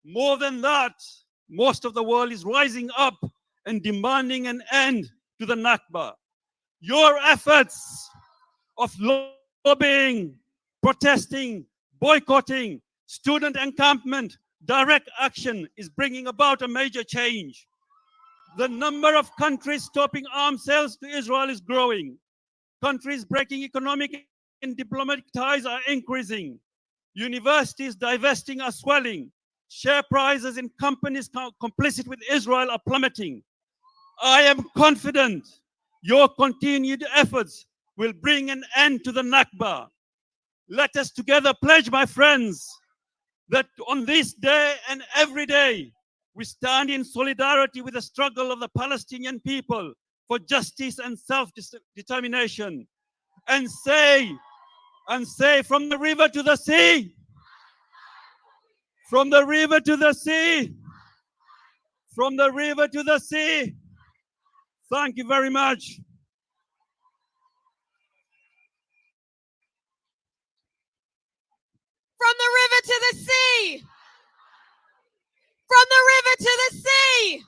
More than that, most of the world is rising up and demanding an end to the Nakba. Your efforts of lobbying, protesting, boycotting, student encampment, direct action is bringing about a major change. The number of countries stopping arms sales to Israel is growing. Countries breaking economic and diplomatic ties are increasing. Universities divesting are swelling. Share prices in companies complicit with Israel are plummeting. I am confident your continued efforts will bring an end to the Nakba. Let us together pledge, my friends, that on this day and every day, we stand in solidarity with the struggle of the Palestinian people for justice and self-determination, and say, from the river to the sea, from the river to the sea, from the river to the sea. Thank you very much. From the river to the sea. From the river to the sea.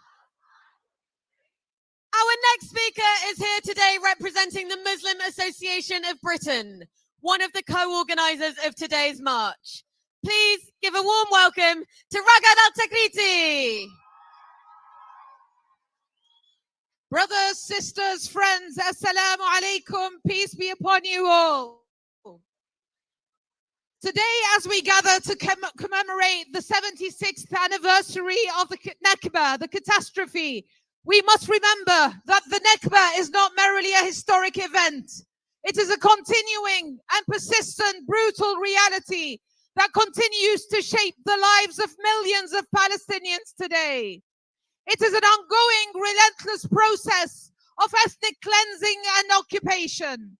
Our next speaker is here today representing the Muslim Association of Britain, one of the co-organizers of today's march. Please give a warm welcome to Ragad Al-Takriti. Brothers, sisters, friends, assalamu alaikum, peace be upon you all. Today, as we gather to commemorate the 76th anniversary of the Nekbeh, the catastrophe, we must remember that the Nekbeh is not merely a historic event. It is a continuing and persistent brutal reality that continues to shape the lives of millions of Palestinians today. It is an ongoing, relentless process of ethnic cleansing and occupation.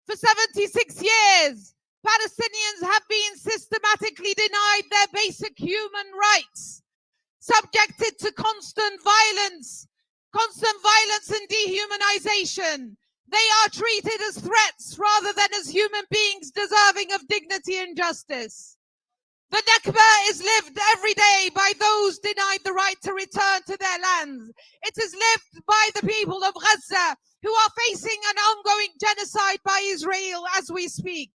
For 76 years, Palestinians have been systematically denied their basic human rights, subjected to constant violence and dehumanization. They are treated as threats rather than as human beings deserving of dignity and justice. The Nekbeh is lived every day by those denied the right to return to their lands. It is lived by the people of Gaza, who are facing an ongoing genocide by Israel as we speak.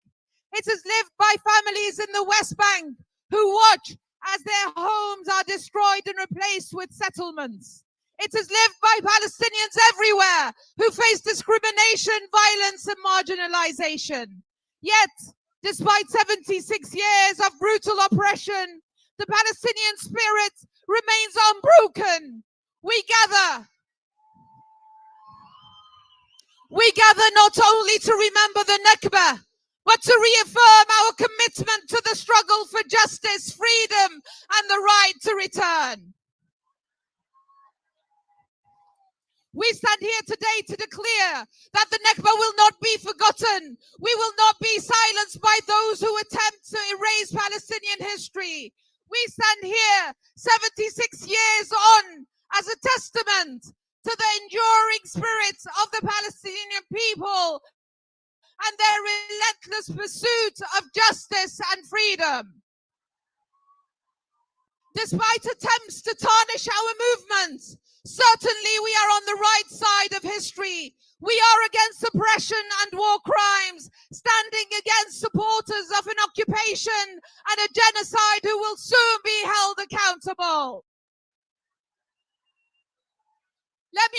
It is lived by families in the West Bank who watch as their homes are destroyed and replaced with settlements. It is lived by Palestinians everywhere who face discrimination, violence, and marginalization. Yet, despite 76 years of brutal oppression, the Palestinian spirit remains unbroken. We gather not only to remember the Nekbeh, but to reaffirm our commitment to the struggle for justice, freedom, and the right to return. We stand here today to declare that the Nekbeh will not be forgotten. We will not be silenced by those who attempt to erase Palestinian history. We stand here 76 years on as a testament to the enduring spirit of the Palestinian people and their relentless pursuit of justice and freedom. Despite attempts to tarnish our movement, certainly we are on the right side of history. We are against oppression and war crimes, standing against supporters of an occupation and a genocide who will soon be held accountable. Let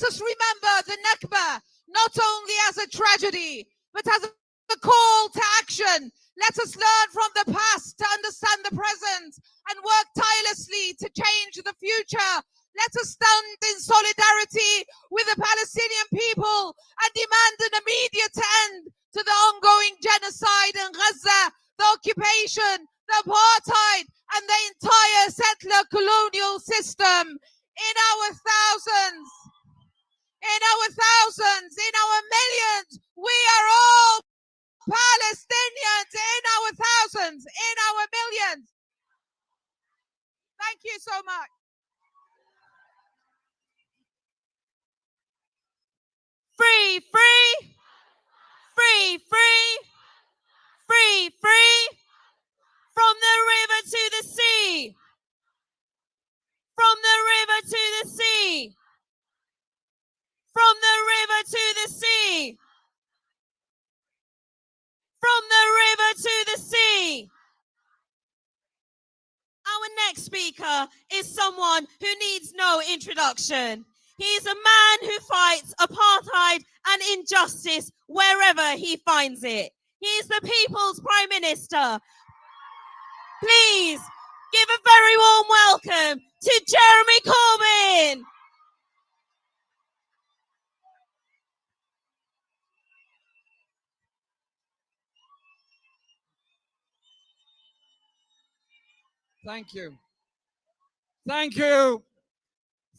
us remember the Nekbeh, not only as a tragedy, but as a call to action. Let us learn from the past to understand the present and work tirelessly to change the future. Let us stand in solidarity with the Palestinian people and demand an immediate end to the ongoing genocide in Gaza, the occupation, the apartheid, and the entire settler colonial system. In our thousands, in our millions, we are all Palestinians. In our thousands, in our millions. Thank you so much. Free, free, free, free, free, free, from the river to the sea. next speaker is someone who needs no introduction. He's a man who fights apartheid and injustice wherever he finds it. He's the People's Prime Minister. Please give a very warm welcome to Jeremy Corbyn. Thank you. Thank you.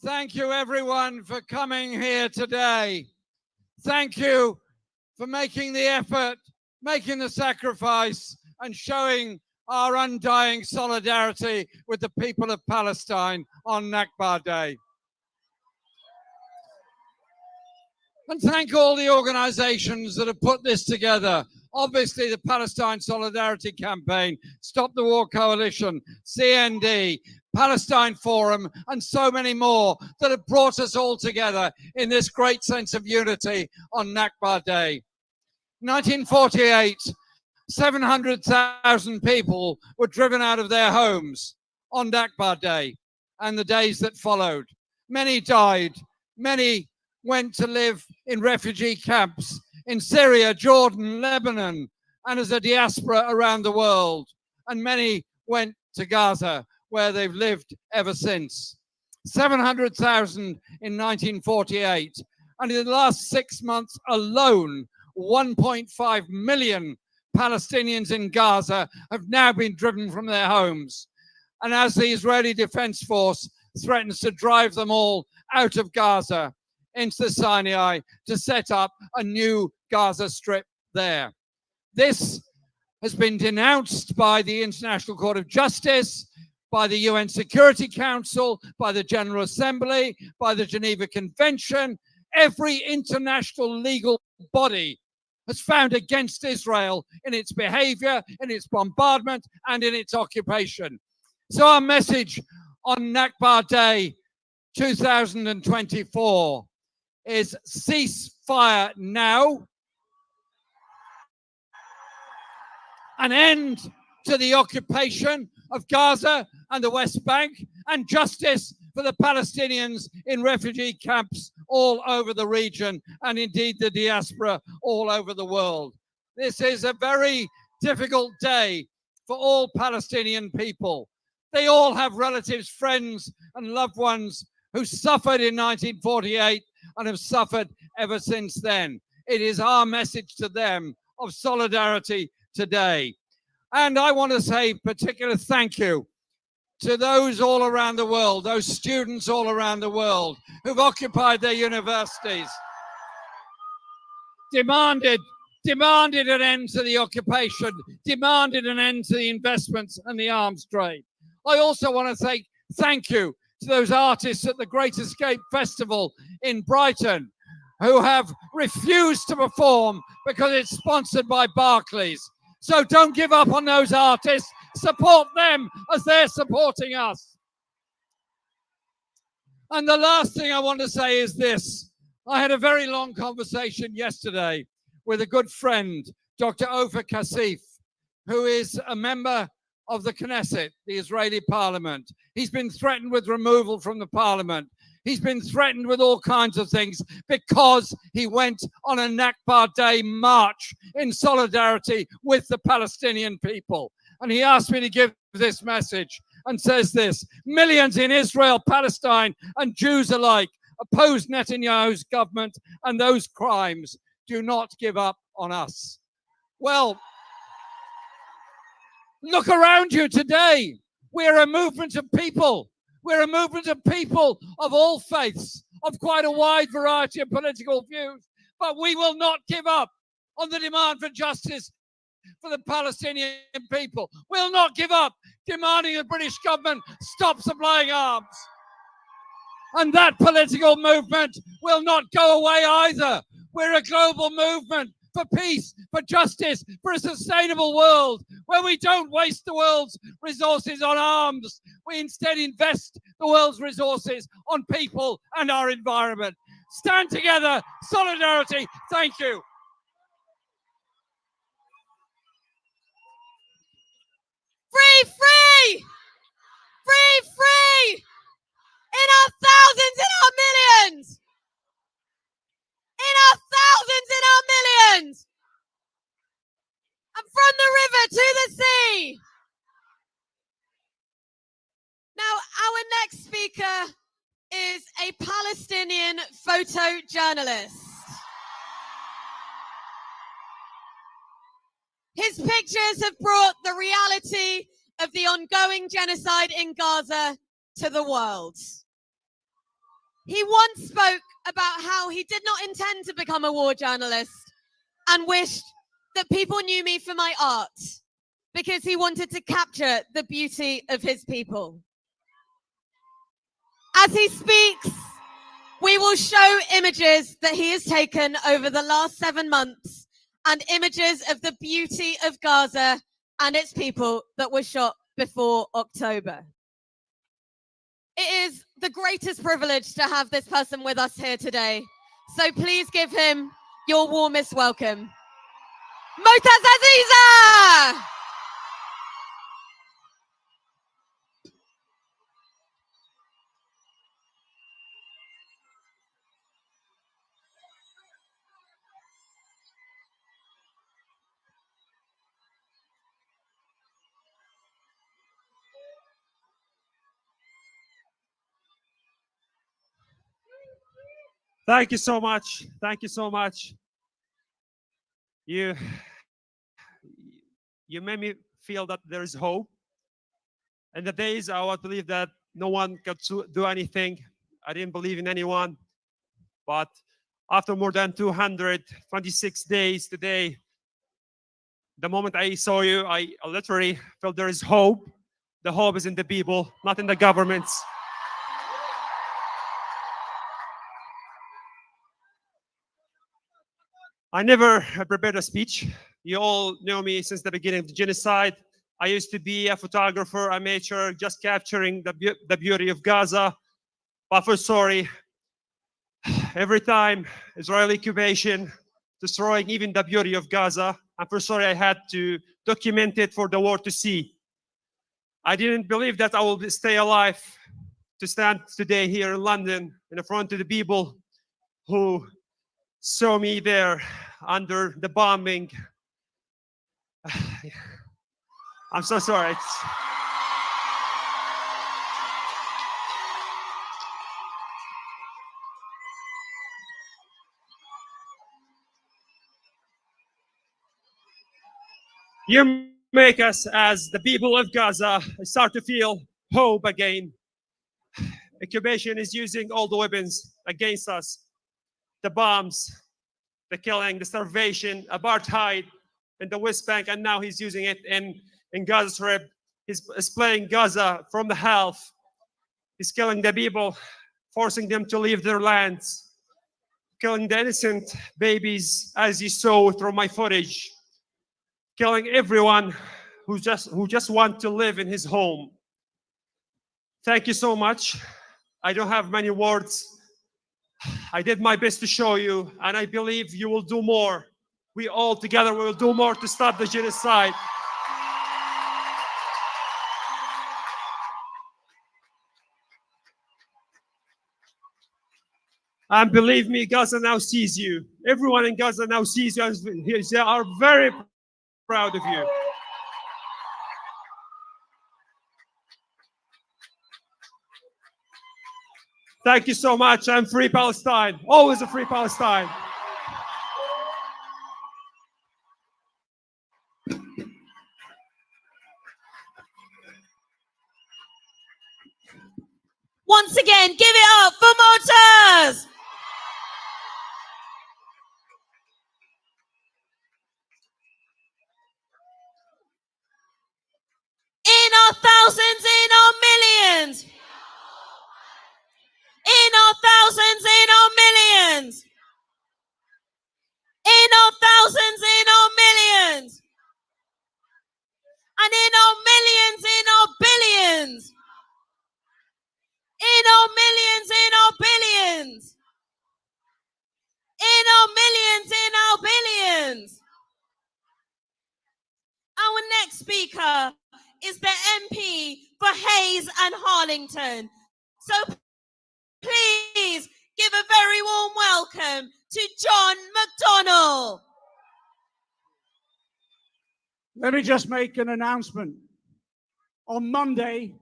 Thank you, everyone, for coming here today. Thank you for making the effort, making the sacrifice, and showing our undying solidarity with the people of Palestine on Nakba Day. And thank all the organizations that have put this together. Obviously, the Palestine Solidarity Campaign, Stop the War Coalition, CND, Palestine Forum, and so many more that have brought us all together in this great sense of unity on Nakba Day. 1948, 700,000 people were driven out of their homes on Nakba Day and the days that followed. Many died, many went to live in refugee camps in Syria, Jordan, Lebanon, and as a diaspora around the world. And many went to Gaza, where they've lived ever since. 700,000 in 1948. And in the last 6 months alone, 1.5 million Palestinians in Gaza have now been driven from their homes. And as the Israeli Defense Force threatens to drive them all out of Gaza into the Sinai to set up a new Gaza Strip there. This has been denounced by the International Court of Justice, by the UN Security Council, by the General Assembly, by the Geneva Convention. Every international legal body has found against Israel in its behavior, in its bombardment, and in its occupation. So our message on Nakba Day 2024 is cease fire now, an end to the occupation of Gaza and the West Bank, and justice for the Palestinians in refugee camps all over the region, and indeed the diaspora all over the world. This is a very difficult day for all Palestinian people. They all have relatives, friends, and loved ones who suffered in 1948 and have suffered ever since then. It is our message to them of solidarity today. And I want to say particular thank you to those all around the world, those students all around the world who've occupied their universities, demanded an end to the occupation, demanded an end to the investments and the arms trade. I also want to say thank you to those artists at the Great Escape Festival in Brighton who have refused to perform because it's sponsored by Barclays. So don't give up on those artists. Support them as they're supporting us. And the last thing I want to say is this. I had a very long conversation yesterday with a good friend, Dr. Ofer Kasif, who is a member of the Knesset, the Israeli parliament. He's been threatened with removal from the parliament. He's been threatened with all kinds of things because he went on a Nakba Day march in solidarity with the Palestinian people. And he asked me to give this message and says this: millions in Israel, Palestine, and Jews alike oppose Netanyahu's government and those crimes. Do not give up on us. Well, look around you today. We're a movement of people. We're a movement of people of all faiths, of quite a wide variety of political views. But we will not give up on the demand for justice for the Palestinian people. We'll not give up demanding the British government stop supplying arms. And that political movement will not go away either. We're a global movement for peace, for justice, for a sustainable world where we don't waste the world's resources on arms. We instead invest the world's resources on people and our environment. Stand together, solidarity. Thank you. Free, free! Free next speaker is a Palestinian photojournalist. His pictures have brought the reality of the ongoing genocide in Gaza to the world. He once spoke about how he did not intend to become a war journalist and wished that people knew me for my art because he wanted to capture the beauty of his people. As he speaks, we will show images that he has taken over the last 7 months and images of the beauty of Gaza and its people that were shot before October. It is the greatest privilege to have this person with us here today. So please give him your warmest welcome. Motaz Aziza! Thank you so much. Thank you so much. You made me feel that there is hope. In the days I would believe that no one could do anything. I didn't believe in anyone. But after more than 226 days today, the moment I saw you, I literally felt there is hope. The hope is in the people, not in the governments. I never prepared a speech. You all know me since the beginning of the genocide. I used to be a photographer, amateur, just capturing the beauty of Gaza. But for sorry, every time Israeli occupation destroying even the beauty of Gaza, and for sorry I had to document it for the world to see. I didn't believe that I will stay alive to stand today here in London in front of the people who saw me there under the bombing. I'm so sorry. You make us, as the people of Gaza, start to feel hope again. Occupation is using all the weapons against us. The bombs, the killing, the starvation, apartheid in the West Bank, and now he's using it in Gaza Strip. He's playing Gaza from the health. He's killing the people, forcing them to leave their lands, killing the innocent babies, as you saw through my footage, killing everyone who just want to live in his home. Thank you so much. I don't have many words. I did my best to show you, and I believe you will do more. We all together will do more to stop the genocide. And believe me, Gaza now sees you. Everyone in Gaza now sees you, and they are very proud of you. Thank you so much. I'm Free Palestine. Always a Free Palestine. Once again, give it up for Motaz! In our thousands, in our millions. In our thousands, in our millions. In our thousands, in our millions. And in our millions, in our billions. In our millions, in our billions. In our millions, in our billions. Our next speaker is the MP for Hayes and Harlington. So please give a very warm welcome to John McDonnell. Let me just make an announcement. On Monday,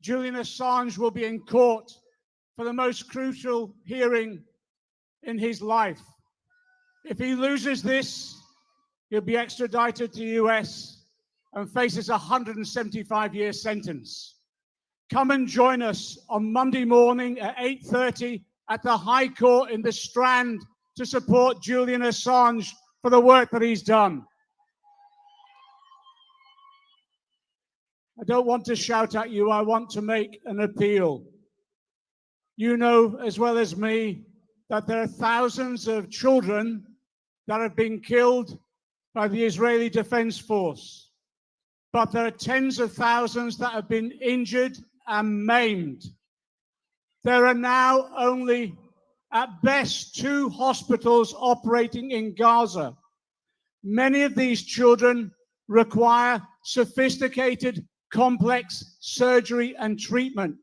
Julian Assange will be in court for the most crucial hearing in his life. If he loses this, he'll be extradited to the US and faces a 175-year sentence. Come and join us on Monday morning at 8:30 at the High Court in the Strand to support Julian Assange for the work that he's done. I don't want to shout at you, I want to make an appeal. You know as well as me that there are thousands of children that have been killed by the Israeli Defense Force, but there are tens of thousands that have been injured and maimed. There are now only, at best, 2 hospitals operating in Gaza. Many of these children require sophisticated, complex surgery and treatment.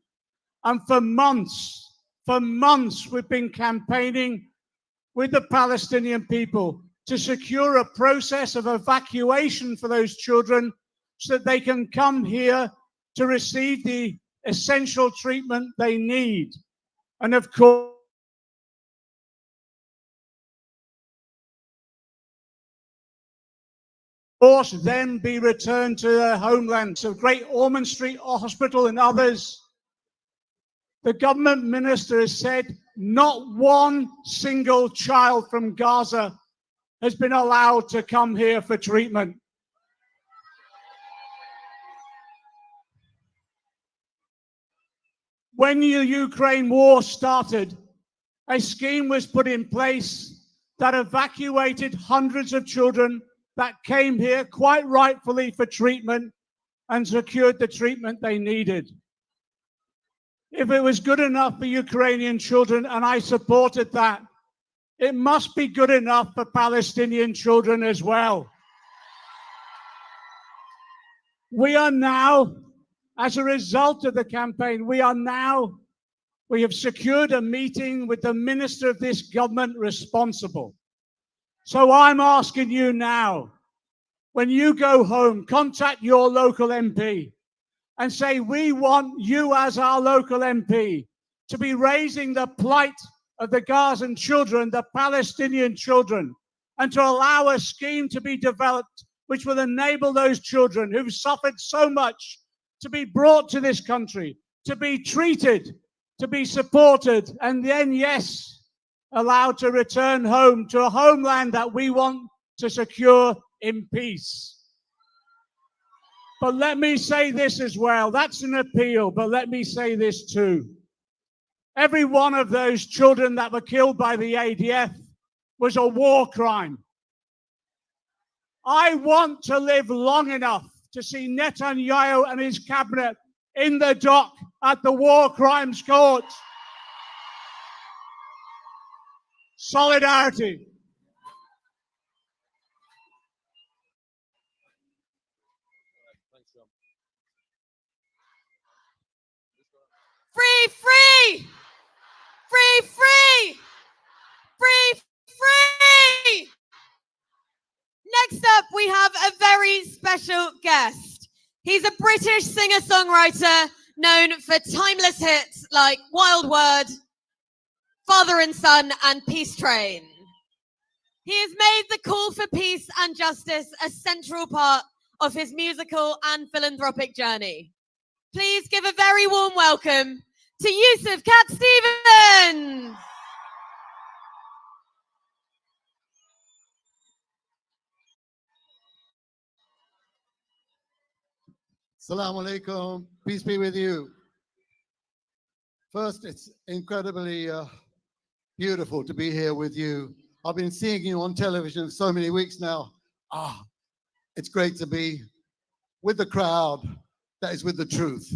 And for months, we've been campaigning with the Palestinian people to secure a process of evacuation for those children so that they can come here to receive the essential treatment they need. And of course, then be returned to their homeland. So Great Ormond Street Hospital and others. The government minister has said not one single child from Gaza has been allowed to come here for treatment. When the Ukraine war started, a scheme was put in place that evacuated hundreds of children that came here quite rightfully for treatment and secured the treatment they needed. If it was good enough for Ukrainian children, and I supported that, it must be good enough for Palestinian children as well. We are now, as a result of the campaign, we have secured a meeting with the minister of this government responsible. So I'm asking you now, when you go home, contact your local MP and say, we want you as our local MP to be raising the plight of the Gazan children, the Palestinian children, and to allow a scheme to be developed which will enable those children who've suffered so much to be brought to this country, to be treated, to be supported, and then, yes, allowed to return home to a homeland that we want to secure in peace. But let me say this as well. That's an appeal, but let me say this too. Every one of those children that were killed by the ADF was a war crime. I want to live long enough to see Netanyahu and his cabinet in the dock at the war crimes court. Solidarity. Free, free! Free, free! Free, free! Next up, we have a very special guest. He's a British singer-songwriter known for timeless hits like Wild Word, Father and Son, and Peace Train. He has made the call for peace and justice a central part of his musical and philanthropic journey. Please give a very warm welcome to Yusuf Cat Stevens. Assalamu alaikum. Peace be with you. First, it's incredibly beautiful to be here with you. I've been seeing you on television so many weeks now. It's great to be with the crowd that is with the truth.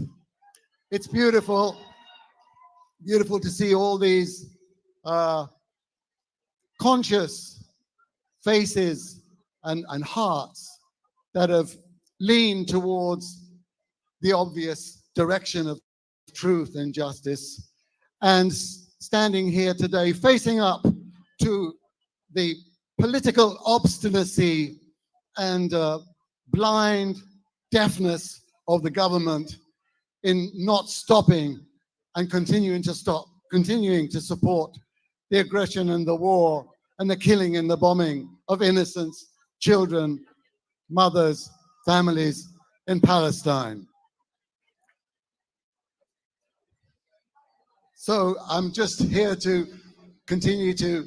It's beautiful to see all these conscious faces and hearts that have leaned towards the obvious direction of truth and justice, and standing here today facing up to the political obstinacy and blind deafness of the government in not stopping and continuing to support the aggression and the war and the killing and the bombing of innocents, children, mothers, families in Palestine. So I'm just here to continue to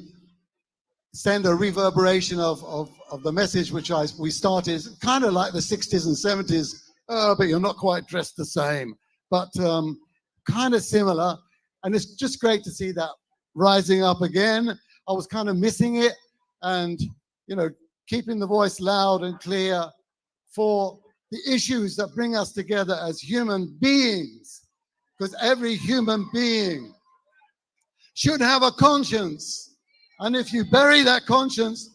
send a reverberation of the message which we started, kind of like the 60s and 70s, but you're not quite dressed the same, but kind of similar. And it's just great to see that rising up again. I was kind of missing it, and, you know, keeping the voice loud and clear for the issues that bring us together as human beings, because every human being should have a conscience. And if you bury that conscience,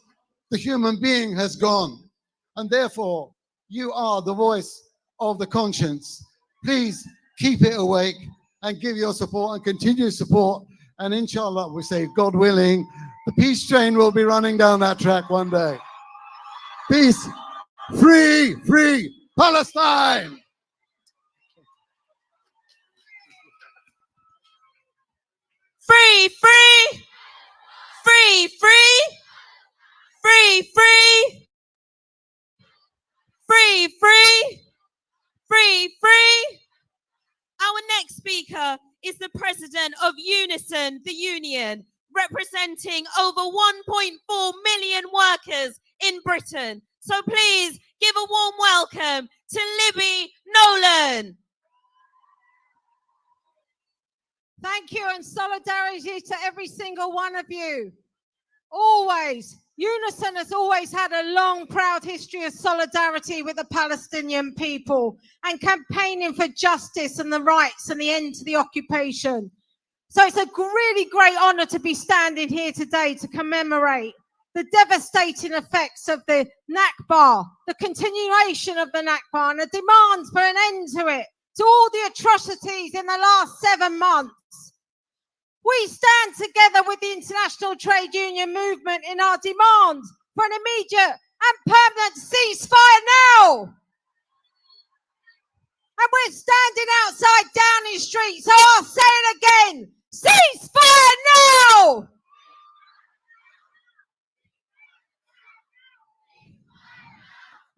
the human being has gone. And therefore, you are the voice of the conscience. Please keep it awake and give your support and continue support. And inshallah, we say, God willing, the peace train will be running down that track one day. Peace. Free, free Palestine. Free, free, free, free, free, free, free, free, free, free. Our next speaker is the president of Unison, the union, representing over 1.4 million workers in Britain. So please give a warm welcome to Libby Nolan. Thank you, and solidarity to every single one of you. Always, Unison has always had a long, proud history of solidarity with the Palestinian people and campaigning for justice and the rights and the end to the occupation. So it's a really great honour to be standing here today to commemorate the devastating effects of the Nakba, the continuation of the Nakba, and the demands for an end to it, to all the atrocities in the last 7 months. We stand together with the international trade union movement in our demand for an immediate and permanent ceasefire now. And we're standing outside Downing Street, so I'll say it again, ceasefire now!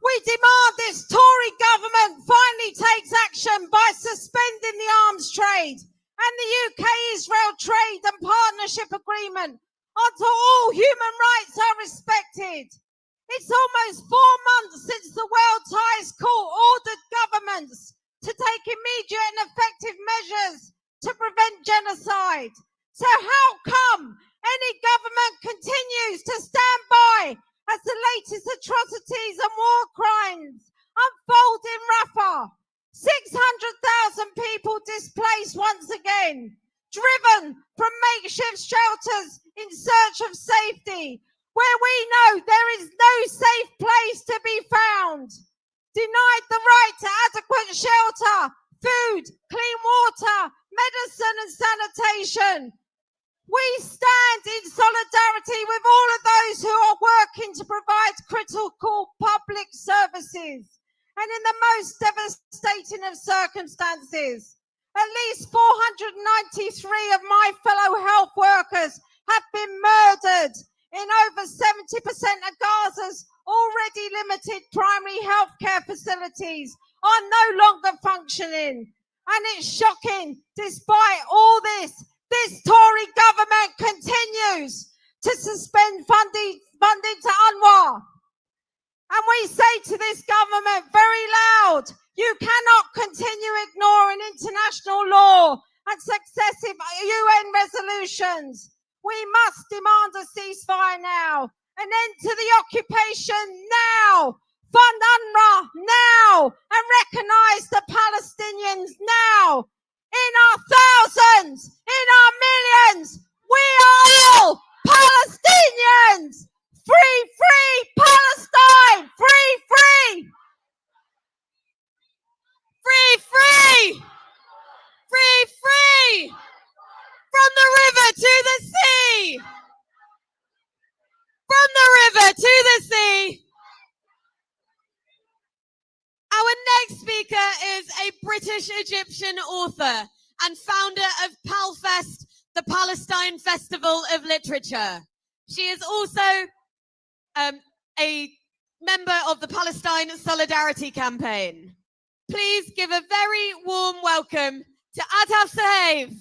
We demand this Tory government finally takes action by suspending the arms trade and the UK-Israel Trade and Partnership Agreement until all human rights are respected. It's almost 4 months since the World Ties Court ordered governments to take immediate and effective measures to prevent genocide. So how come any government continues to stand by as the latest atrocities and war crimes unfold in Rafah? 600,000 people displaced once again, driven from makeshift shelters in search of safety, where we know there is no safe place to be found, denied the right to adequate shelter, food, clean water, medicine and sanitation. We stand in solidarity with all of those who are working to provide critical public services. And in the most devastating of circumstances, at least 493 of my fellow health workers have been murdered in over 70% of Gaza's already limited primary healthcare facilities are no longer functioning. And it's shocking, despite all this Tory government continues to suspend funding to UNRWA. And we say to this government very loud, you cannot continue ignoring international law and successive UN resolutions. We must demand a ceasefire now, an end to the occupation now, fund UNRWA now, and recognize the Palestinians now. In our thousands, in our millions, we are all Palestinians. Free, free Palestine! Free, free! Free, free! Free, free! From the river to the sea! From the river to the sea! Our next speaker is a British Egyptian author and founder of PALFest, the Palestine Festival of Literature. She is also a member of the Palestine Solidarity Campaign. Please give a very warm welcome to Ataf Sahaif.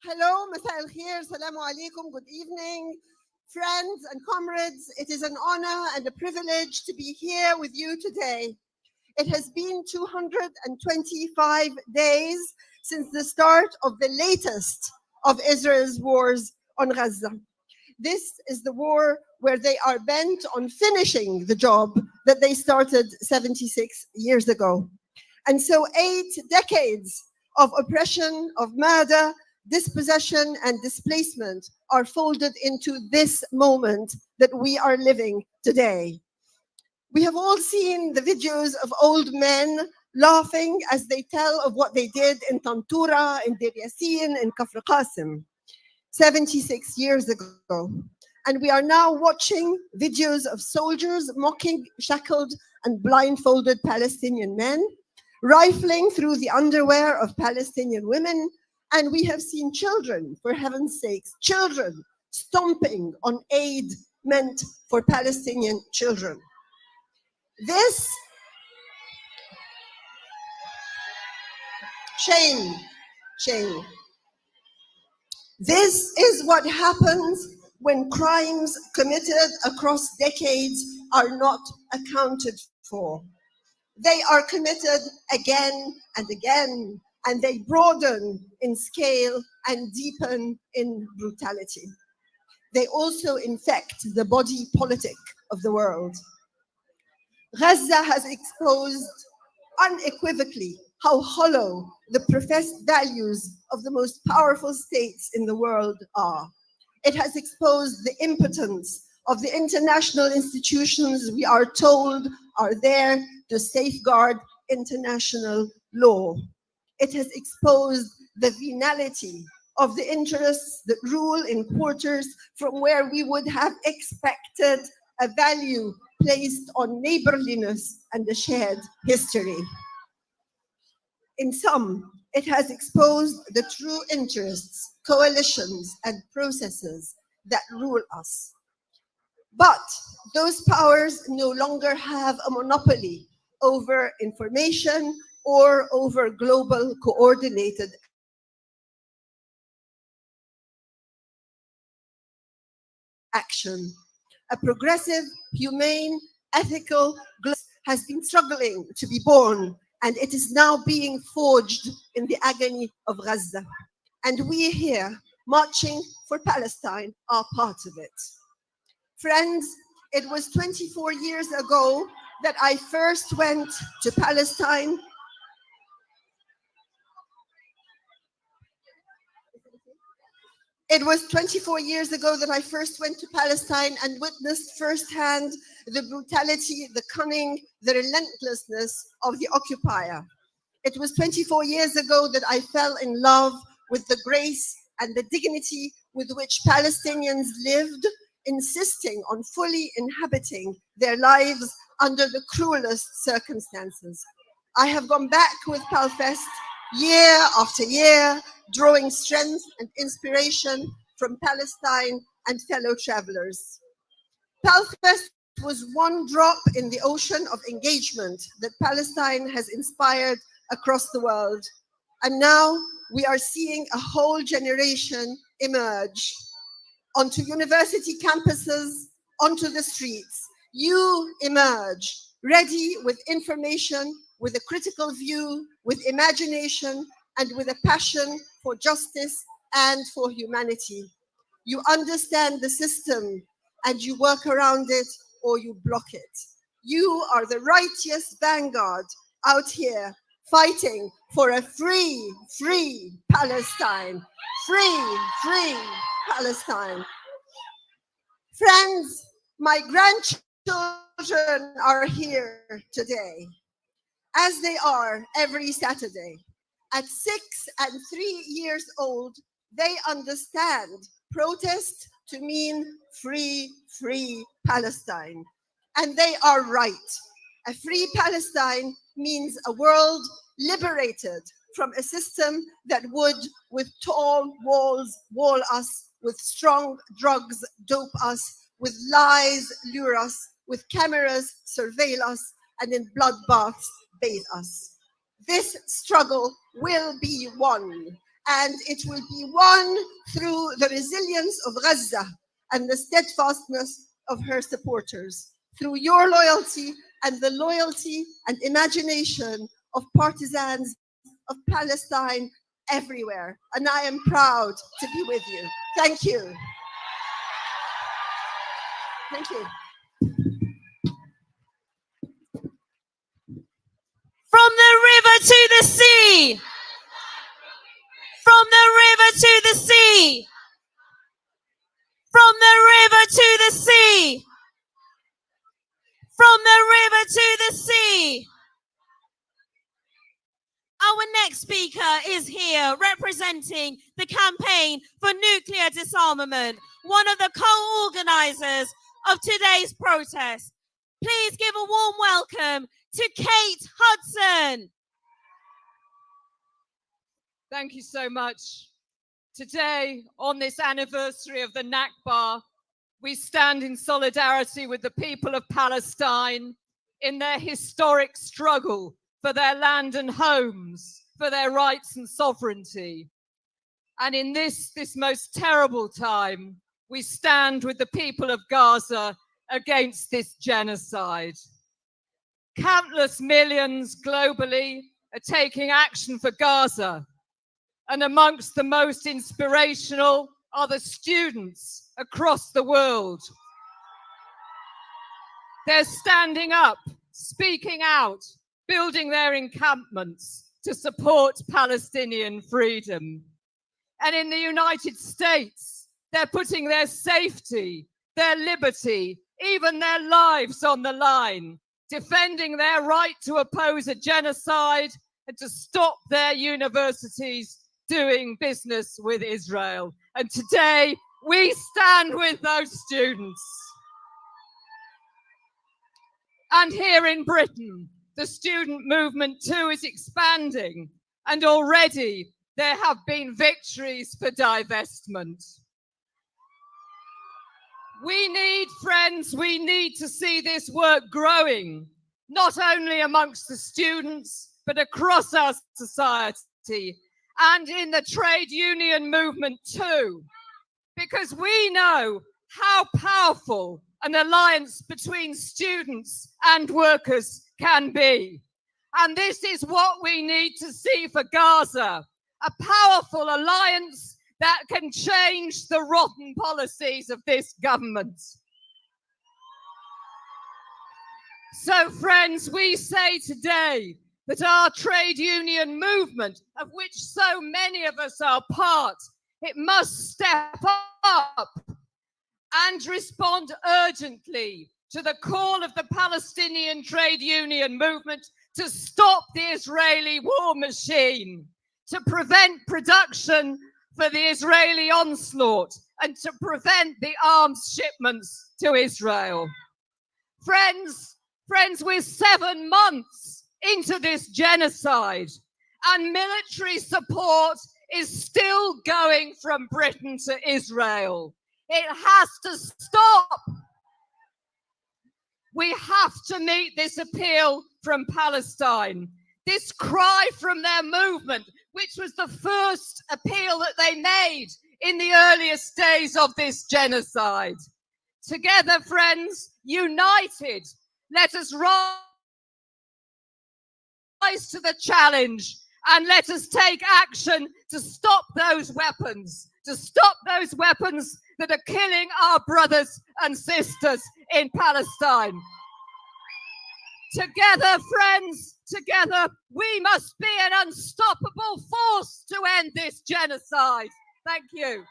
Hello, مساء الخير, salamu alaikum, good evening, friends and comrades. It is an honor and a privilege to be here with you today. It has been 225 days since the start of the latest of Israel's wars on Gaza. This is the war where they are bent on finishing the job that they started 76 years ago. And so 8 decades of oppression, of murder, dispossession and displacement are folded into this moment that we are living today. We have all seen the videos of old men laughing as they tell of what they did in Tantura, in Deir Yassin, in Kafr Qasim, 76 years ago. And we are now watching videos of soldiers mocking shackled and blindfolded Palestinian men, rifling through the underwear of Palestinian women. And we have seen children, for heaven's sakes, children stomping on aid meant for Palestinian children. Shame. This is what happens when crimes committed across decades are not accounted for. They are committed again and again, and they broaden in scale and deepen in brutality. They also infect the body politic of the world. Gaza has exposed unequivocally how hollow the professed values of the most powerful states in the world are. It has exposed the impotence of the international institutions we are told are there to safeguard international law. It has exposed the venality of the interests that rule in quarters from where we would have expected a value placed on neighborliness and a shared history. In sum, it has exposed the true interests, coalitions, and processes that rule us. But those powers no longer have a monopoly over information or over global coordinated action. A progressive, humane, ethical has been struggling to be born, and it is now being forged in the agony of Gaza. And we here, marching for Palestine, are part of it. Friends, it was 24 years ago that I first went to Palestine. It was 24 years ago that I first went to Palestine and witnessed firsthand the brutality, the cunning, the relentlessness of the occupier. It was 24 years ago that I fell in love with the grace and the dignity with which Palestinians lived, insisting on fully inhabiting their lives under the cruelest circumstances. I have gone back with PALFest year after year, drawing strength and inspiration from Palestine and fellow travelers. PALFest was one drop in the ocean of engagement that Palestine has inspired across the world. And now we are seeing a whole generation emerge onto university campuses, onto the streets. You emerge, ready with information, with a critical view, with imagination, and with a passion for justice and for humanity. You understand the system and you work around it or you block it. You are the righteous vanguard out here fighting for a free Palestine. Free Palestine. Friends, my grandchildren are here today, as they are every Saturday. At 6 and 3 years old, they understand protest to mean free, free Palestine. And they are right. A free Palestine means a world liberated from a system that would, with tall walls, wall us, with strong drugs, dope us, with lies, lure us, with cameras, surveil us, and in bloodbaths, bathe us. This struggle will be won, and it will be won through the resilience of Gaza and the steadfastness of her supporters, through your loyalty and the loyalty and imagination of partisans of Palestine everywhere. And I am proud to be with you. Thank you. Thank you. From the river to the sea. From the river to the sea. From the river to the sea. From the river to the sea. Our next speaker is here representing the campaign for nuclear disarmament, one of the co-organizers of today's protest. Please give a warm welcome to Kate Hudson. Thank you so much. Today, on this anniversary of the Nakba, we stand in solidarity with the people of Palestine in their historic struggle for their land and homes, for their rights and sovereignty. And in this most terrible time, we stand with the people of Gaza against this genocide. Countless millions globally are taking action for Gaza. And amongst the most inspirational are the students across the world. They're standing up, speaking out, building their encampments to support Palestinian freedom. And in the United States, they're putting their safety, their liberty, even their lives on the line, defending their right to oppose a genocide and to stop their universities doing business with Israel. And today, we stand with those students. And here in Britain, the student movement too is expanding, and already there have been victories for divestment. We need, friends, we need to see this work growing, not only amongst the students, but across our society and in the trade union movement too, because we know how powerful an alliance between students and workers can be. And this is what we need to see for Gaza, a powerful alliance that can change the rotten policies of this government. So friends, we say today that our trade union movement, of which so many of us are part, it must step up and respond urgently to the call of the Palestinian trade union movement to stop the Israeli war machine, to prevent production for the Israeli onslaught, and to prevent the arms shipments to Israel. Friends, we're 7 months into this genocide, and military support is still going from Britain to Israel. It has to stop. We have to meet this appeal from Palestine, this cry from their movement, which was the first appeal that they made in the earliest days of this genocide. Together, friends, united, let us rise to the challenge and let us take action to stop those weapons, that are killing our brothers and sisters in Palestine. Together, friends, together, we must be an unstoppable force to end this genocide. Thank you.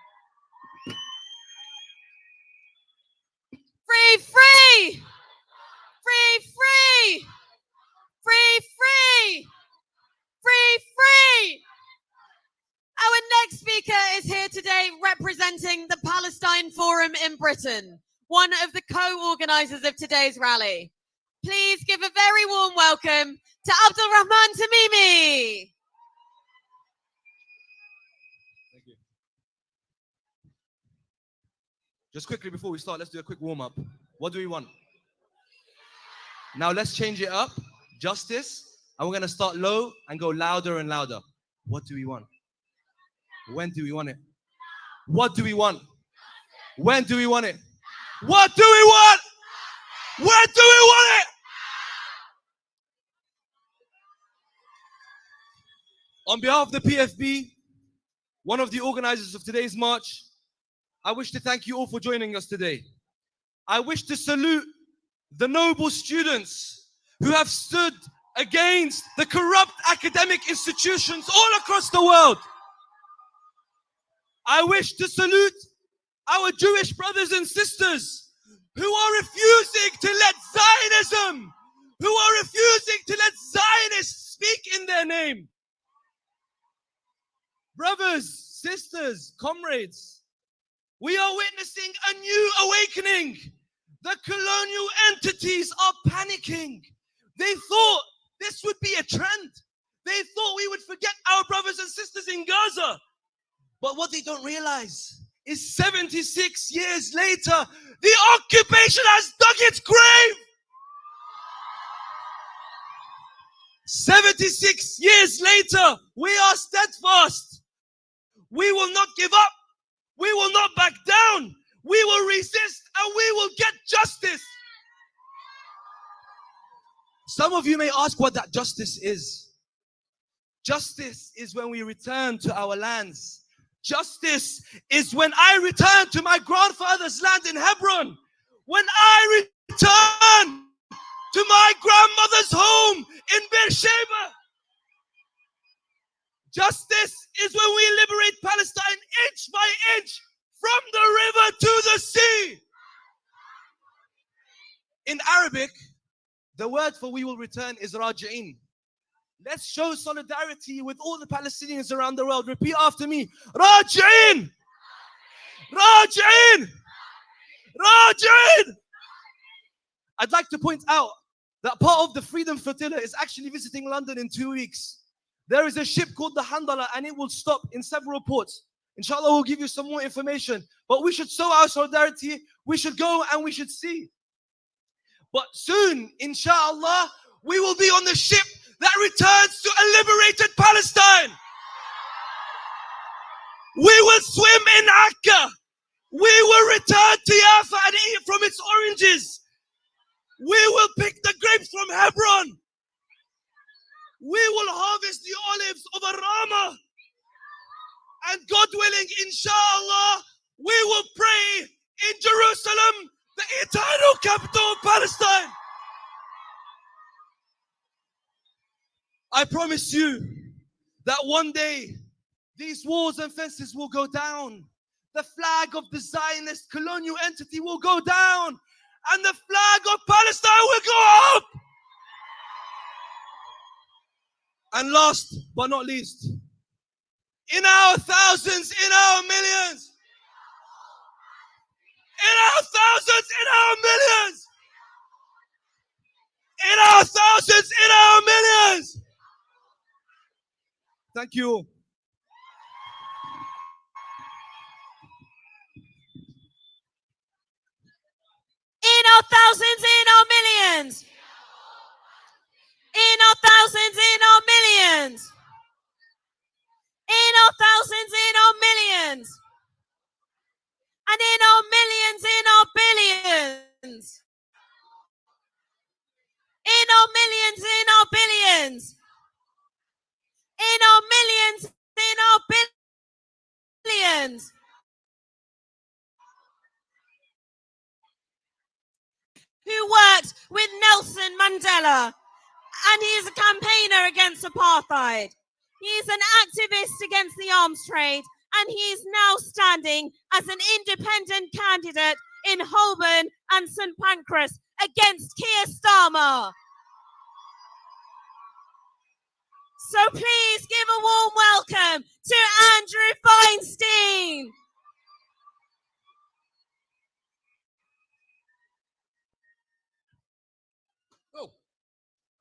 Free, free! Free, free! Free, free! Free, free! Our next speaker is here today representing the Palestine Forum in Britain, one of the co-organisers of today's rally. Please give a very warm welcome to Abdul Rahman Tamimi. Thank you. Just quickly before we start, let's do a quick warm-up. What do we want? Now let's change it up. Justice. And we're going to start low and go louder and louder. What do we want? When do we want it? What do we want? When do we want it? What do we want? When do we want it? On behalf of the PFB, one of the organizers of today's march, I wish to thank you all for joining us today. I wish to salute the noble students who have stood against the corrupt academic institutions all across the world. I wish to salute our Jewish brothers and sisters who are refusing to let Zionism, who are refusing to let Zionists speak in their name. Brothers, sisters, comrades, we are witnessing a new awakening. The colonial entities are panicking. They thought this would be a trend. They thought we would forget our brothers and sisters in Gaza. But what they don't realize is 76 years later, the occupation has dug its grave. 76 years later, we are steadfast. We will not give up. We will not back down. We will resist and we will get justice. Some of you may ask what that justice is. Justice is when we return to our lands. Justice is when I return to my grandfather's land in Hebron. When I return to my grandmother's home in Beersheba. Justice is when we liberate Palestine inch by inch from the river to the sea. In Arabic, the word for we will return is raji'in. Let's show solidarity with all the Palestinians around the world. Repeat after me. Raji'in! Raji'in! Raji'in! I'd like to point out that part of the Freedom Flotilla is actually visiting London in 2 weeks. There is a ship called the Handala and it will stop in several ports. Inshallah, we'll give you some more information. But we should show our solidarity. We should go and we should see. But soon, inshallah, we will be on the ship that returns to a liberated Palestine. We will swim in Akka. We will return to Jaffa and eat from its oranges. We will pick the grapes from Hebron. We will harvest the olives of Arama. And God willing, inshallah, we will pray in Jerusalem, the eternal capital of Palestine. I promise you that one day these walls and fences will go down. The flag of the Zionist colonial entity will go down. And the flag of Palestine will go up. And last but not least, in our thousands, in our millions, in our thousands, in our millions, in our thousands, in our millions. Thank you. In our thousands, in our millions. In our thousands, in our millions. In our thousands, in our millions. And in our millions, in our billions. In our millions, in our billions. In our millions, in our billions. Who worked with Nelson Mandela, and he is a campaigner against apartheid. He is an activist against the arms trade, and he is now standing as an independent candidate in Holborn and St Pancras against Keir Starmer. So please give a warm welcome to Andrew Feinstein.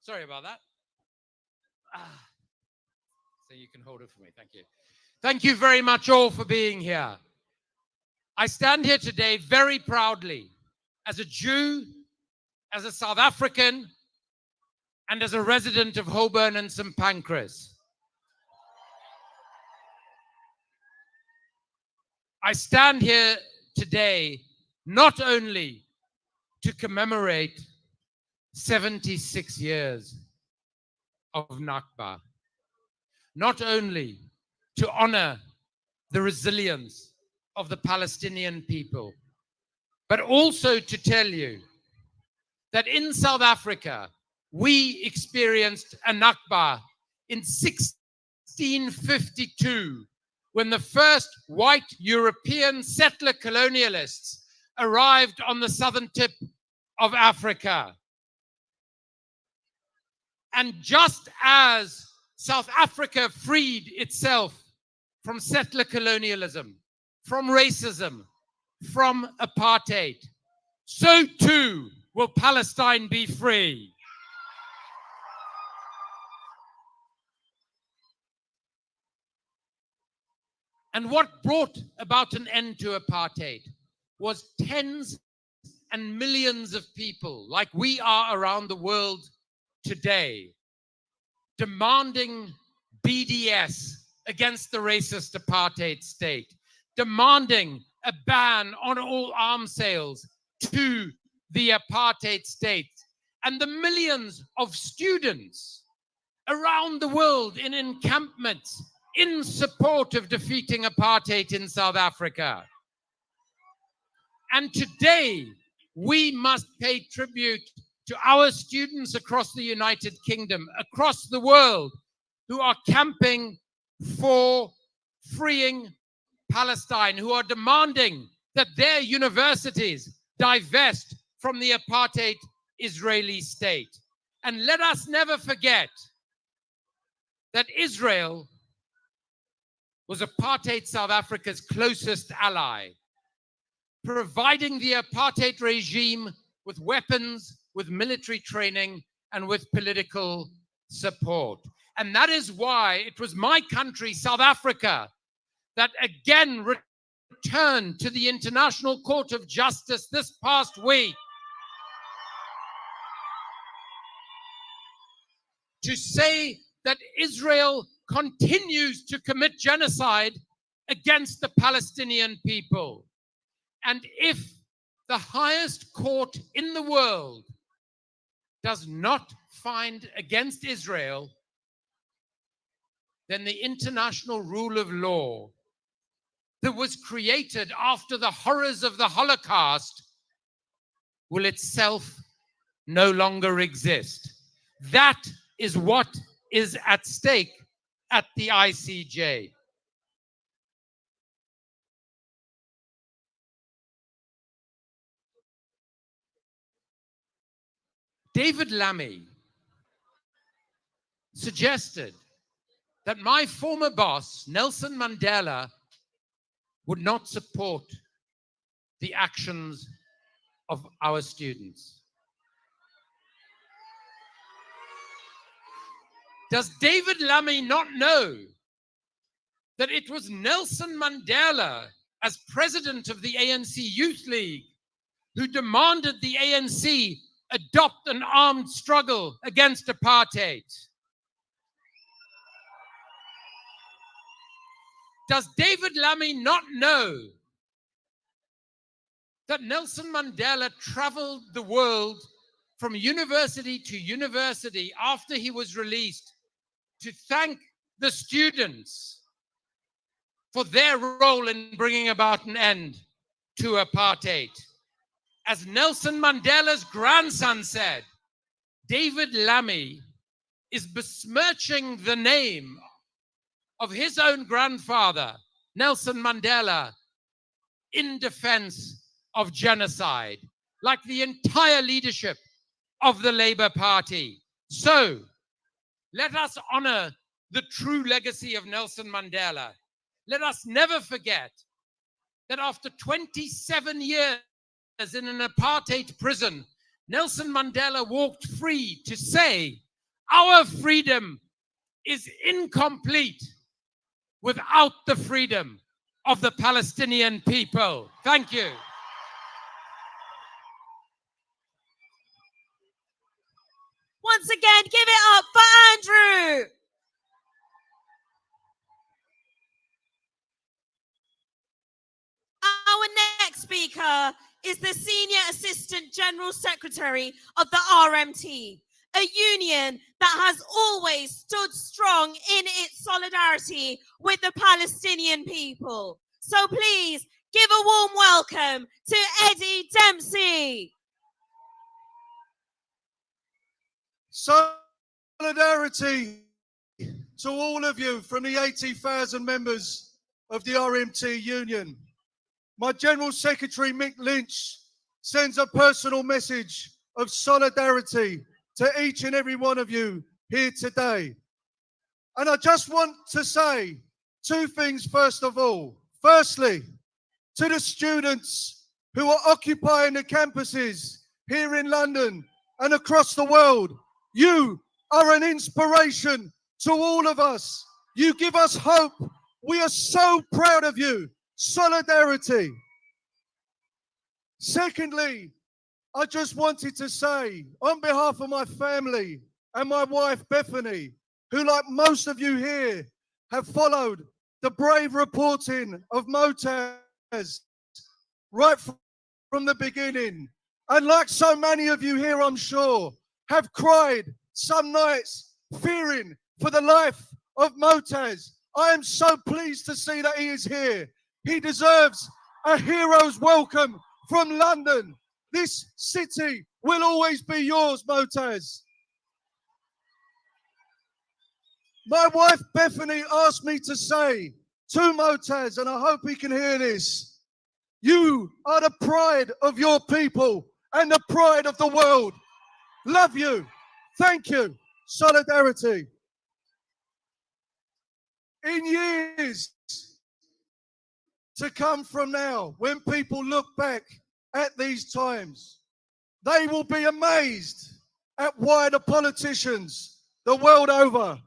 Sorry about that. So you can hold it for me. Thank you. Thank you very much all for being here. I stand here today very proudly as a Jew, as a South African, and as a resident of Holborn and St. Pancras. I stand here today not only to commemorate 76 years of Nakba, not only to honor the resilience of the Palestinian people, but also to tell you that in South Africa, we experienced a Nakba in 1652, when the first white European settler colonialists arrived on the southern tip of Africa. And just as South Africa freed itself from settler colonialism, from racism, from apartheid, so too will Palestine be free. And what brought about an end to apartheid was tens and millions of people, like we are around the world today, demanding BDS against the racist apartheid state, demanding a ban on all arms sales to the apartheid state, and the millions of students around the world in encampments in support of defeating apartheid in South Africa. And today, we must pay tribute to our students across the United Kingdom, across the world, who are camping for freeing Palestine, who are demanding that their universities divest from the apartheid Israeli state. And let us never forget that Israel was apartheid South Africa's closest ally, providing the apartheid regime with weapons, with military training, and with political support. And that is why it was my country, South Africa, that again returned to the International Court of Justice this past week to say that Israel continues to commit genocide against the Palestinian people. And if the highest court in the world does not find against Israel, then the international rule of law that was created after the horrors of the Holocaust will itself no longer exist. That is what is at stake at the ICJ. David Lammy suggested that my former boss, Nelson Mandela, would not support the actions of our students. Does David Lammy not know that it was Nelson Mandela, as president of the ANC Youth League, who demanded the ANC adopt an armed struggle against apartheid? Does David Lammy not know that Nelson Mandela traveled the world from university to university after he was released to thank the students for their role in bringing about an end to apartheid? As Nelson Mandela's grandson said, David Lammy is besmirching the name of his own grandfather, Nelson Mandela, in defense of genocide, like the entire leadership of the Labour Party. So, let us honor the true legacy of Nelson Mandela. Let us never forget that after 27 years in an apartheid prison, Nelson Mandela walked free to say Our freedom is incomplete without the freedom of the Palestinian people. Thank you. Once again, give it up for Andrew. Our next speaker is the Senior Assistant General Secretary of the RMT, a union that has always stood strong in its solidarity with the Palestinian people. So please give a warm welcome to Eddie Dempsey. Solidarity to all of you from the 80,000 members of the RMT union. My General Secretary, Mick Lynch, sends a personal message of solidarity to each and every one of you here today. And I just want to say two things first of all. Firstly, to the students who are occupying the campuses here in London and across the world, you are an inspiration to all of us. You give us hope. We are so proud of you. Solidarity. Secondly, I just wanted to say, on behalf of my family and my wife, Bethany, who, like most of you here, have followed the brave reporting of Motaz right from the beginning, and like so many of you here, I'm sure, have cried some nights fearing for the life of Motaz. I am so pleased to see that he is here. He deserves a hero's welcome from London. This city will always be yours, Motaz. My wife Bethany asked me to say to Motaz, and I hope he can hear this, you are the pride of your people and the pride of the world. Love you. Thank you. Solidarity. In years to come from now, when people look back at these times, they will be amazed at why the politicians the world over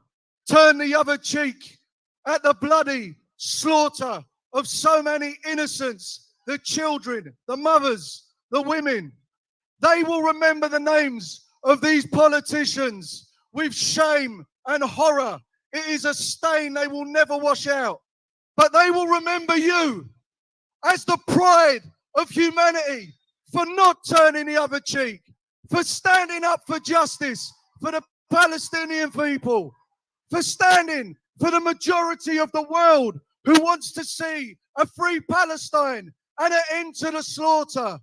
turn the other cheek at the bloody slaughter of so many innocents, the children, the mothers, the women. They will remember the names of these politicians with shame and horror. It is a stain they will never wash out. But they will remember you as the pride of humanity for not turning the other cheek, for standing up for justice for the Palestinian people, for standing for the majority of the world who wants to see a free Palestine and an end to the slaughter.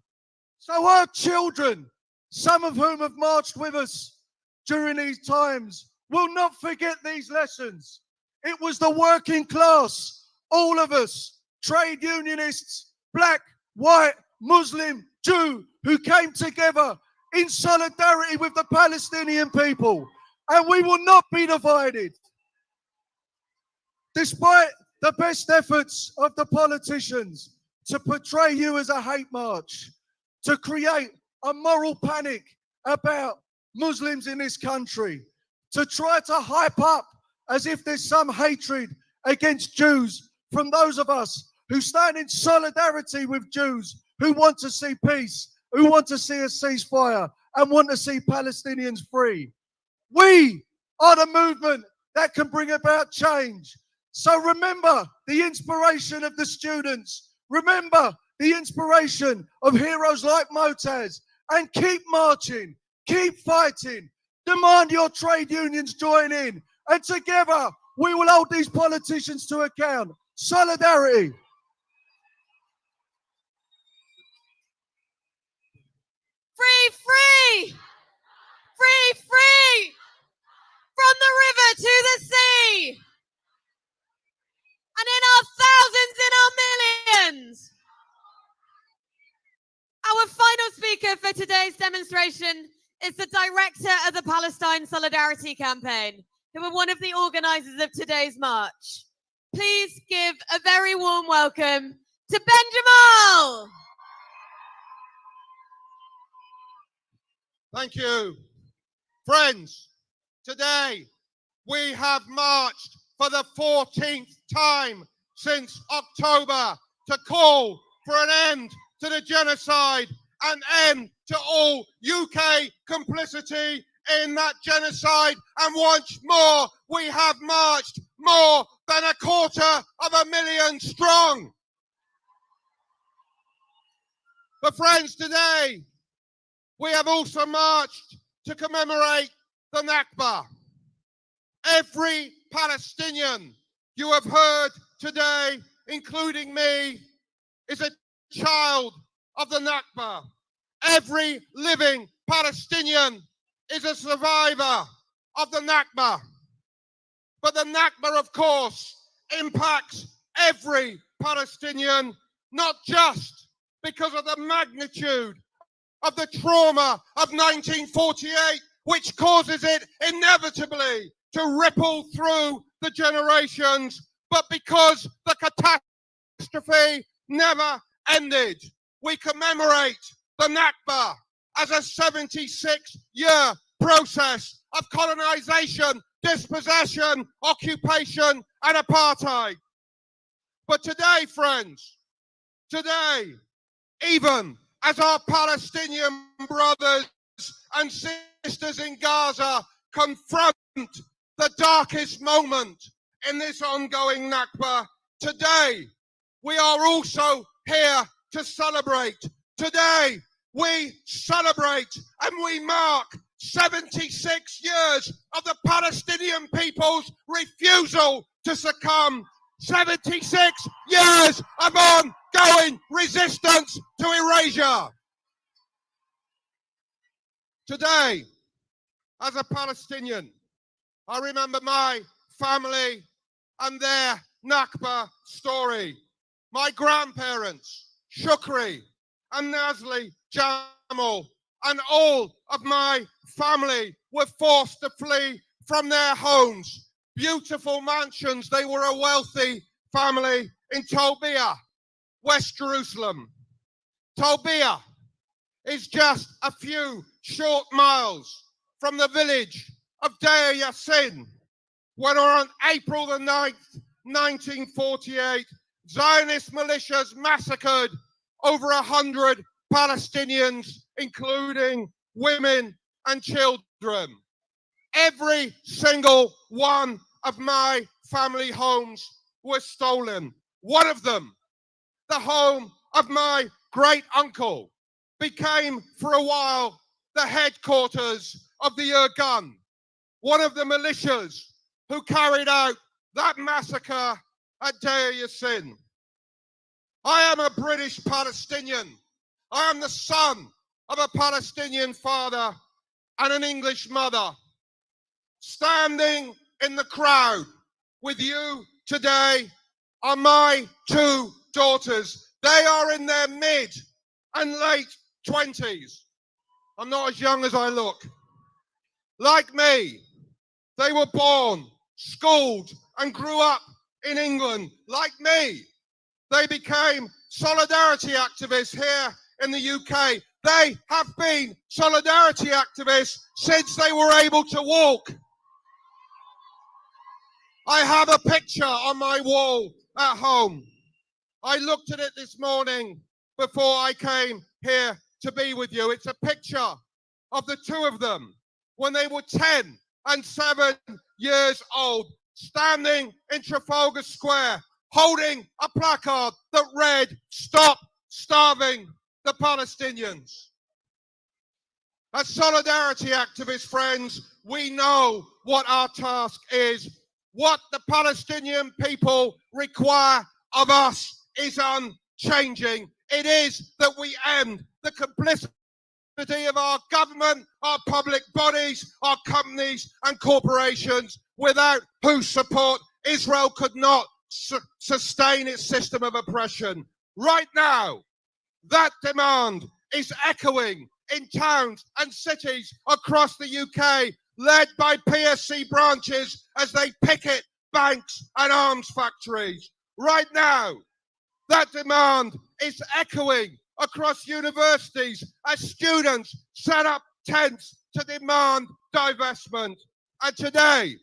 So our children, some of whom have marched with us during these times, will not forget these lessons. It was the working class, all of us, trade unionists, black, white, Muslim, Jew, who came together in solidarity with the Palestinian people. And we will not be divided. Despite the best efforts of the politicians to portray you as a hate march, to create a moral panic about Muslims in this country, to try to hype up as if there's some hatred against Jews from those of us who stand in solidarity with Jews who want to see peace, who want to see a ceasefire and want to see Palestinians free. We are the movement that can bring about change. So remember the inspiration of the students. Remember the inspiration of heroes like Motaz, and keep marching, keep fighting. Demand your trade unions join in, and together we will hold these politicians to account. Solidarity. Free, free! Free, free! From the river to the sea! And in our thousands, in our millions! Our final speaker for today's demonstration is the director of the Palestine Solidarity Campaign, who are one of the organizers of today's march. Please give a very warm welcome to Ben Jamal. Thank you. Friends, Today, we have marched for the 14th time since October to call for an end to the genocide, an end to all UK complicity in that genocide. And once more, we have marched more than 250,000 strong. But friends, today, we have also marched to commemorate the Nakba. Every Palestinian you have heard today, including me, is a child of the Nakba. Every living Palestinian is a survivor of the Nakba. But the Nakba, of course, impacts every Palestinian, not just because of the magnitude of the trauma of 1948, which causes it inevitably to ripple through the generations, but because the catastrophe never ended. We commemorate the Nakba as a 76-year process of colonization, dispossession, occupation, and apartheid. But today, friends, today, even as our Palestinian brothers and sisters in Gaza confront the darkest moment in this ongoing Nakba, today we are also here to celebrate. Today we celebrate and we mark 76 years of the Palestinian people's refusal to succumb. 76 years of ongoing resistance to erasure. Today, as a Palestinian, I remember my family and their Nakba story. My grandparents, Shukri and Nazli Jamal, and all of my family were forced to flee from their homes. Beautiful mansions. They were a wealthy family in Tolbiah, West Jerusalem. Tolbiah is just a few short miles from the village of Deir Yassin, when on April the 9th, 1948, Zionist militias massacred over 100 Palestinians, including women and children. Every single one of my family homes was stolen. One of them, the home of my great uncle, became for a while the headquarters of the Irgun, one of the militias who carried out that massacre at Deir Yassin. I am a British Palestinian. I am the son of a Palestinian father and an English mother. Standing in the crowd with you today are my two daughters. They are in their mid and late 20s. I'm not as young as I look. Like me, they were born, schooled, and grew up in England. Like me, they became solidarity activists here in the UK. They have been solidarity activists since they were able to walk. I have a picture on my wall at home. I looked at it this morning before I came here to be with you. It's a picture of the two of them when they were 10 and 7 years old, standing in Trafalgar Square, holding a placard that read, "Stop starving the Palestinians." As solidarity activists, friends, we know what our task is. What the Palestinian people require of us is unchanging. It is that we end the complicity of our government, our public bodies, our companies and corporations, without whose support Israel could not sustain its system of oppression. Right now, that demand is echoing in towns and cities across the UK, led by PSC branches as they picket banks and arms factories. Right now, that demand is echoing across universities as students set up tents to demand divestment. And today,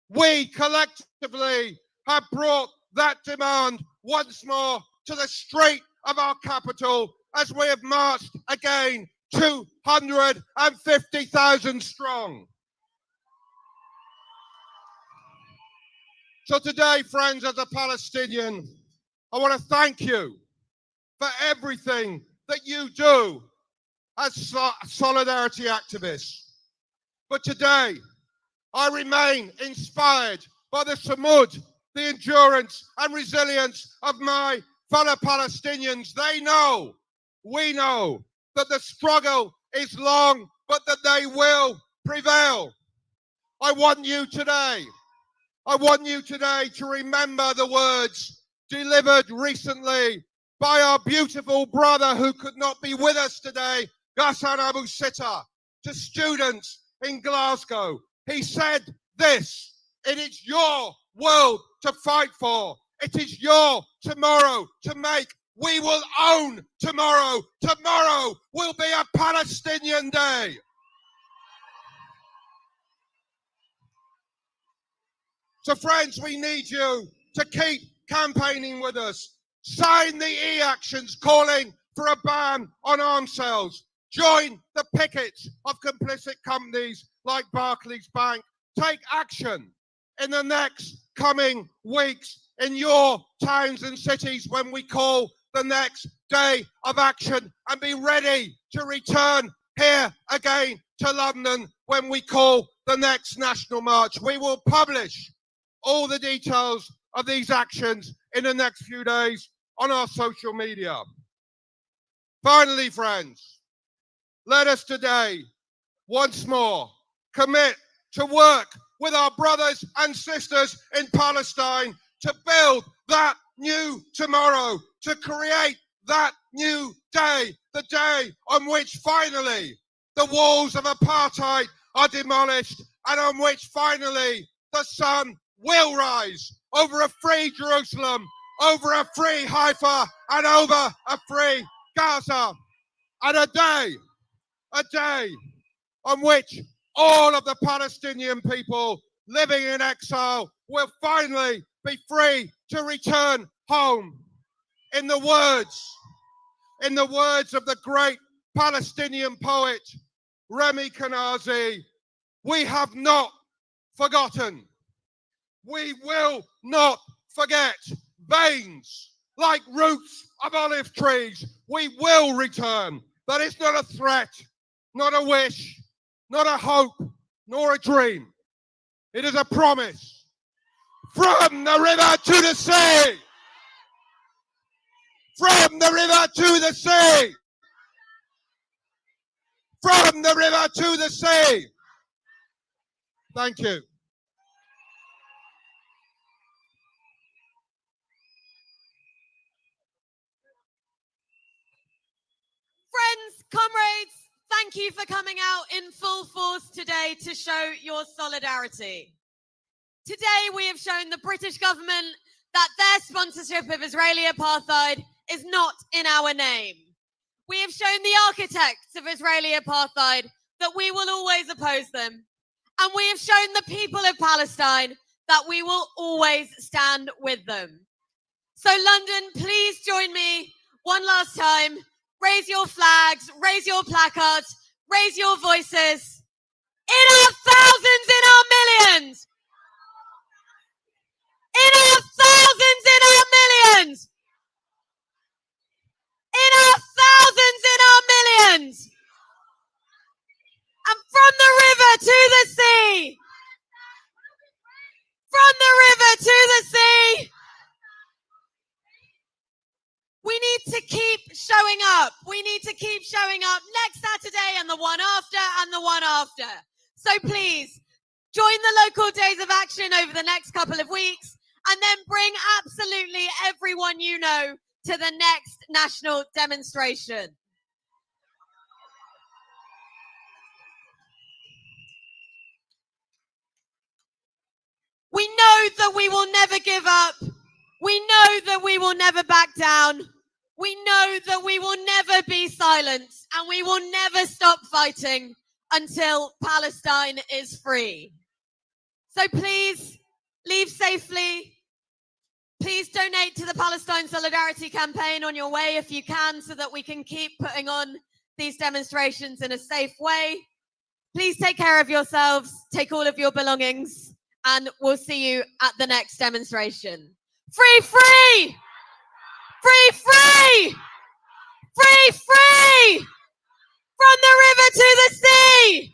we collectively have brought that demand once more to the street of our capital as we have marched again 250,000 strong. So today, friends, as a Palestinian, I want to thank you for everything that you do as solidarity activists. But today, I remain inspired by the samud, the endurance and resilience of my fellow Palestinians. They know, we know, that the struggle is long, but that they will prevail. I want you today to remember the words delivered recently by our beautiful brother who could not be with us today, Ghassan Abu Sitta, to students in Glasgow. He said this: it is your world to fight for. It is your tomorrow to make. We will own tomorrow. Tomorrow will be a Palestinian day. So friends, we need you to keep campaigning with us. Sign the e-actions calling for a ban on arms sales. Join the pickets of complicit companies like Barclays Bank. Take action in the next coming weeks in your towns and cities when we call the next day of action, and be ready to return here again to London when we call the next national march. We will publish all the details of these actions in the next few days on our social media. Finally, friends, let us today once more commit to work with our brothers and sisters in Palestine to build that new tomorrow, to create that new day, the day on which finally the walls of apartheid are demolished and on which finally the sun will rise over a free Jerusalem, over a free Haifa, and over a free Gaza. And a day on which all of the Palestinian people living in exile will finally be free to return home. In the words of the great Palestinian poet Remi Kanazi, we have not forgotten. We will not forget. Veins like roots of olive trees, we will return. That is not a threat, not a wish, not a hope, nor a dream. It is a promise. From the river to the sea. From the river to the sea. From the river to the sea. Thank you. Friends, comrades, thank you for coming out in full force today to show your solidarity. Today, we have shown the British government that their sponsorship of Israeli apartheid is not in our name. We have shown the architects of Israeli apartheid that we will always oppose them. And we have shown the people of Palestine that we will always stand with them. So London, please join me one last time. Raise your flags, raise your placards, raise your voices. In our thousands, in our millions. In our thousands, in our millions. In our thousands, in our millions. And from the river to the sea. From the river to the sea. We need to keep showing up. We need to keep showing up next Saturday and the one after and the one after. So please join the local days of action over the next couple of weeks and then bring absolutely everyone you know to the next national demonstration. We know that we will never give up. We know that we will never back down. We know that we will never be silent and we will never stop fighting until Palestine is free. So please leave safely. Please donate to the Palestine Solidarity Campaign on your way if you can, so that we can keep putting on these demonstrations in a safe way. Please take care of yourselves, take all of your belongings, and we'll see you at the next demonstration. Free, free! Free, free! Free, free! From the river to the sea!